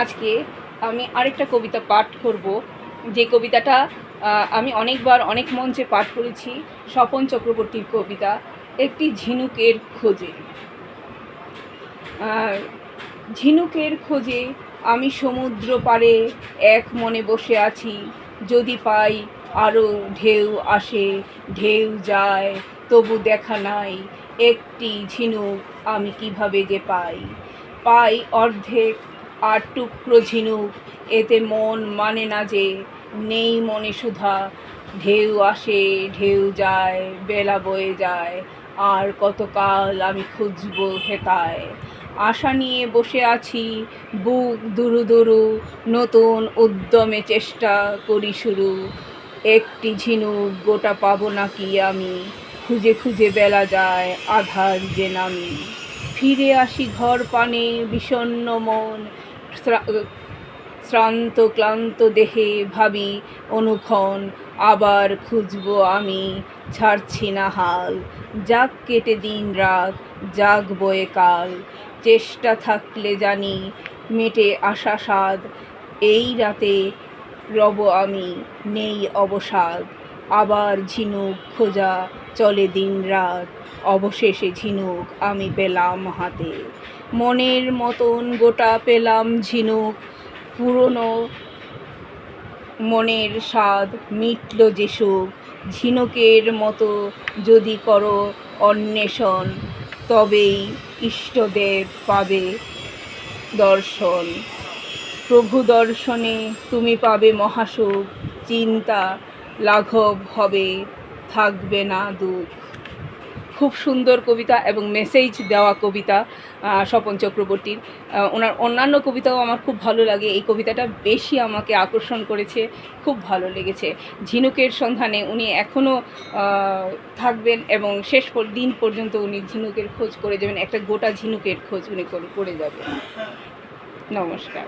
আজকে আমি আরেকটা কবিতা পাঠ করব, যে কবিতাটা আমি অনেকবার অনেক মঞ্চে পাঠ করেছি। স্বপন চক্রবর্তীর কবিতা একটি ঝিনুকের খোঁজে। ঝিনুকের খোঁজে আমি সমুদ্র পাড়ে এক মনে বসে আছি। যদি পাই আরও ঢেউ আসে, ঢেউ যায়, তবু দেখা নাই। একটি ঝিনুক আমি কিভাবে যে পাই অর্ধেক আর টুকরো ঝিনুক। এতে মন মানে না যে, নেই মনে সুধা। ঢেউ আসে, ঢেউ যায়, বেলা বয়ে যায়, আর কতকাল আমি খুঁজবো হেতায়। আশা নিয়ে বসে আছি, বুক দুরু দুরু, নতুন উদ্যমে চেষ্টা করি শুরু। একটি ঝিনুক গোটা পাবো নাকি আমি, খুঁজে খুঁজে বেলা যায়, আধার যে নামি। ফিরে আসি ঘর পানে, বিষণ্ণ মন, শ্রান্ত ক্লান্ত দেহে ভাবি অনুক্ষণ, আবার খুঁজবো আমি, ছাড়ছি না হাল। যাক কেটে দিন রাত, যাক বয়ে কাল, চেষ্টা থাকলে জানি মেটে আশা স্বাদ। এই রাতে রব আমি, নেই অবসাদ, আবার ঝিনুক খোঁজা চলে দিন রাত। অবশেষে ঝিনুক আমি পেলাম হাতে, মনের মতন গোটা পেলাম ঝিনুক। পুরনো মনের স্বাদ মিটল যে সুখ। ঝিনুকের মতো যদি করো অন্বেষণ, তবেই ইষ্টদেব পাবে দর্শন। প্রভু দর্শনে তুমি পাবে মহাসুখ, চিন্তা লাঘব হবে, থাকবে না দুঃখ। খুব সুন্দর কবিতা এবং মেসেজ দেওয়া কবিতা স্বপন চক্রবর্তীর। ওনার অন্যান্য কবিতাও আমার খুব ভালো লাগে, এই কবিতাটা বেশি আমাকে আকর্ষণ করেছে, খুব ভালো লেগেছে। ঝিনুকের সন্ধানে উনি এখনও থাকবেন এবং শেষ দিন পর্যন্ত উনি ঝিনুকের খোঁজ করে যাবেন, একটা গোটা ঝিনুকের খোঁজ উনি করে যাবেন। নমস্কার।